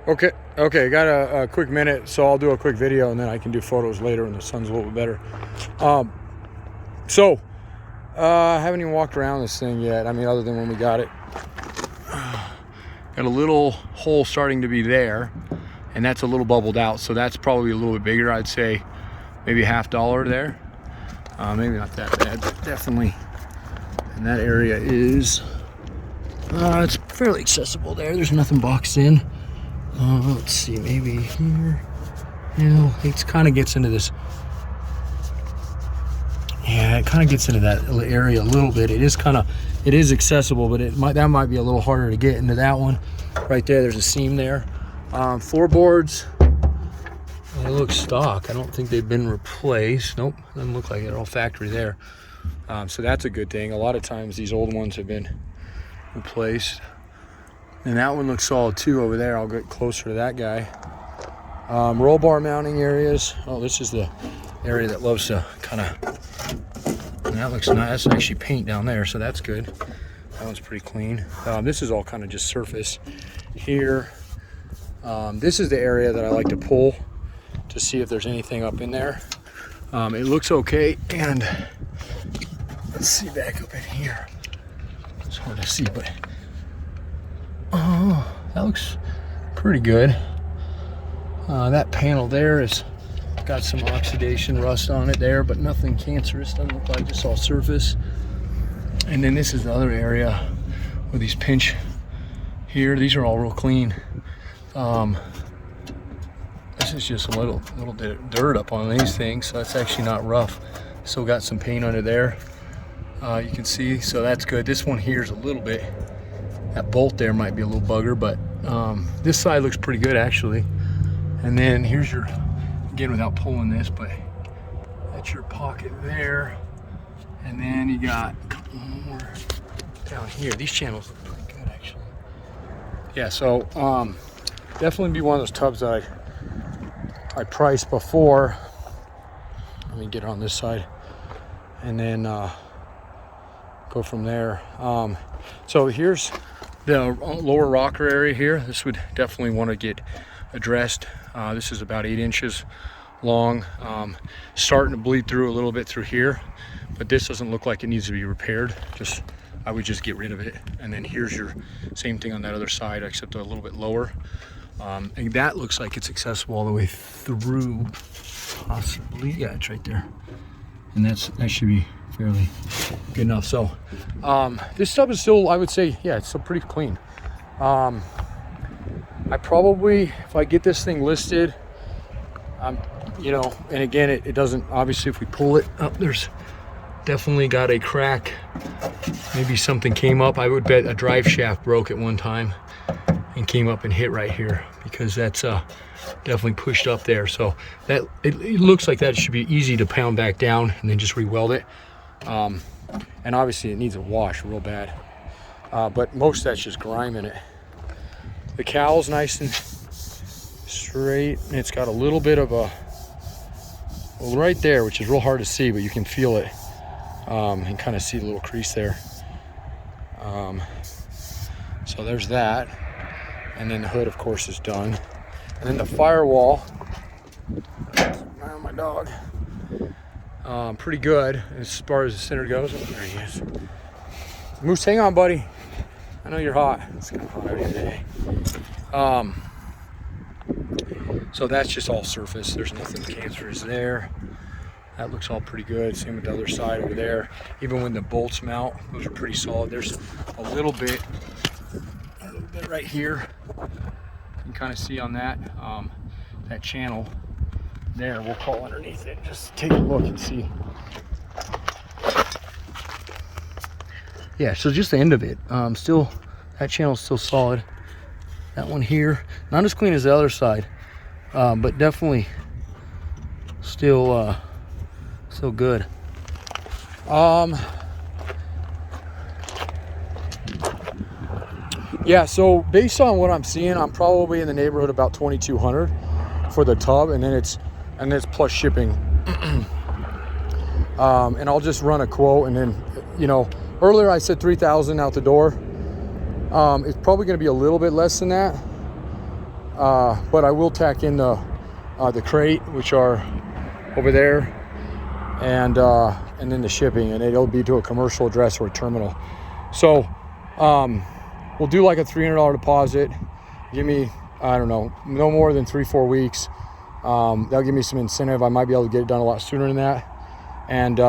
Okay, got a quick minute, so I'll do a quick video and then I can do photos later when the sun's a little bit better. I haven't even walked around this thing yet. I mean, other than when we got it. Got a little hole starting to be there, and that's a little bubbled out, so that's probably a little bit bigger. I'd say maybe $50 there. Maybe not that bad, but definitely. And that area is, it's fairly accessible there. There's nothing boxed in. Let's see, maybe here. Yeah, it kind of gets into this. Yeah, it kind of gets into that area a little bit. It is accessible, but that might be a little harder to get into that one. Right there, there's a seam there. Floorboards, they look stock. I don't think they've been replaced. Nope, doesn't look like it. They're all factory there. So that's a good thing. A lot of times these old ones have been replaced. And that one looks solid too over there. I'll get closer to that guy. Roll bar mounting areas. Oh, this is the area that loves to kind of, that looks nice. That's actually paint down there, so that's good. That one's pretty clean. This is all kind of just surface here. This is the area that I like to pull to see if there's anything up in there. It looks okay, and let's see back up in here. It's hard to see, but that looks pretty good. That panel there has got some oxidation rust on it there, but nothing cancerous. Doesn't look like, just all surface. And then this is the other area with these pinch here. These are all real clean. This is just a little bit of dirt up on these things, so that's actually not rough. Still got some paint under there. You can see, so that's good. This one here is a little bit, that bolt there might be a little bugger, but this side looks pretty good actually. And then here's your, again without pulling this, but that's your pocket there. And then you got a couple more down here. These channels look pretty good actually. Yeah, so definitely be one of those tubs that I priced before. Let me get on this side and then go from there. So here's the lower rocker area here. This would definitely want to get addressed. This is about 8 inches long, starting to bleed through a little bit through here, but this doesn't look like it needs to be repaired. I would just get rid of it. And then here's your same thing on that other side, except a little bit lower. And that looks like it's accessible all the way through, possibly. Yeah, it's right there. And that should be fairly good enough. So this tub is still, I would say, yeah, it's still pretty clean. I probably, if I get this thing listed, you know, and again, it doesn't, obviously if we pull it up, there's definitely got a crack. Maybe something came up. I would bet a drive shaft broke at one time and came up and hit right here, because that's definitely pushed up there. So that it looks like that should be easy to pound back down and then just re-weld it. And obviously it needs a wash real bad, but most of that's just grime in it. The cowl's nice and straight, and it's got a little bit of a, well, right there, which is real hard to see, but you can feel it, and kind of see the little crease there. So there's that. And then the hood, of course, is done. And then the firewall, my dog, pretty good as far as the center goes. Oh, there he is. Moose, hang on, buddy. I know you're hot. It's kind of hot out here today. So that's just all surface. There's nothing cancerous there. That looks all pretty good. Same with the other side over there. Even when the bolts mount, those are pretty solid. There's a little bit right here. You can kind of see on that that channel there. We'll call underneath it. Just take a look and see. Yeah, so just the end of it. Still, that channel's still solid. That one here, not as clean as the other side, but definitely still good. Yeah, so based on what I'm seeing, I'm probably in the neighborhood about $2,200 for the tub, and then it's plus shipping. And I'll just run a quote, and then, you know, earlier I said $3,000 out the door. It's probably going to be a little bit less than that. but I will tack in the crate, which are over there, and then the shipping, and it'll be to a commercial address or a terminal. So we'll do like a $300 deposit. Give me, I don't know, no more than 3-4 weeks. That'll give me some incentive. I might be able to get it done a lot sooner than that. And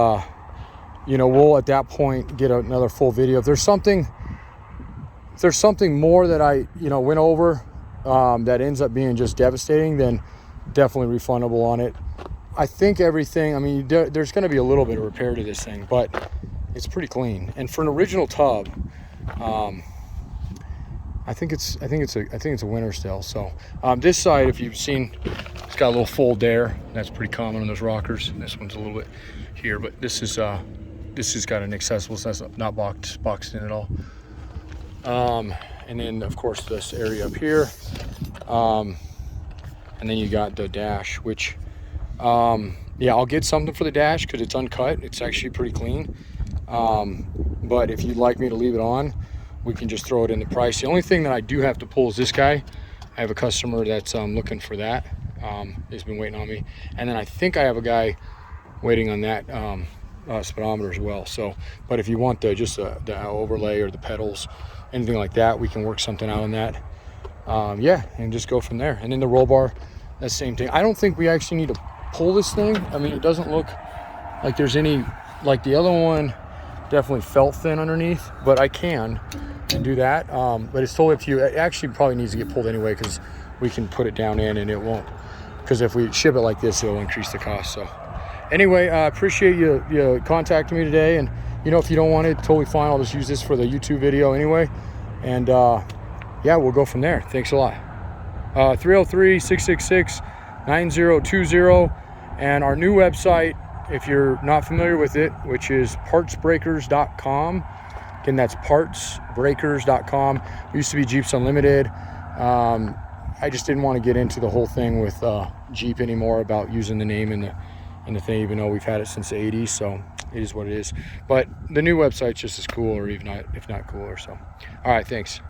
you know, we'll at that point get another full video. If there's something more that I, you know, went over that ends up being just devastating, then definitely refundable on it. I think everything, I mean, there's going to be a little bit of repair to this thing, but it's pretty clean. And for an original tub, I think it's a winner still. So this side, if you've seen, it's got a little fold there. That's pretty common on those rockers. And this one's a little bit here, but this has got an accessible, so that's not boxed in at all. And then of course this area up here, and then you got the dash, which yeah, I'll get something for the dash because it's uncut. It's actually pretty clean. But if you'd like me to leave it on, we can just throw it in the price. The only thing that I do have to pull is this guy. I have a customer that's looking for that. He's been waiting on me, and then I think I have a guy waiting on that speedometer as well. So, but if you want just the overlay or the pedals, anything like that, we can work something out on that. Yeah, and just go from there. And then the roll bar, that same thing. I don't think we actually need to pull this thing. I mean, it doesn't look like there's any, like the other one definitely felt thin underneath, but I can do that. But it's totally up to you. It actually probably needs to get pulled anyway because we can put it down in and it won't, because if we ship it like this, it'll increase the cost. So anyway, I appreciate you contacting me today. And you know, if you don't want it, totally fine. I'll just use this for the YouTube video anyway. And yeah, we'll go from there. Thanks a lot. 303-666-9020. And our new website, if you're not familiar with it, which is partsbreakers.com. Again, that's partsbreakers.com. We used to be Jeeps Unlimited. I just didn't want to get into the whole thing with Jeep anymore about using the name and the thing, even though we've had it since the 80s. So it is what it is. But the new website's just as cool, or even not, if not cooler. So, all right, thanks.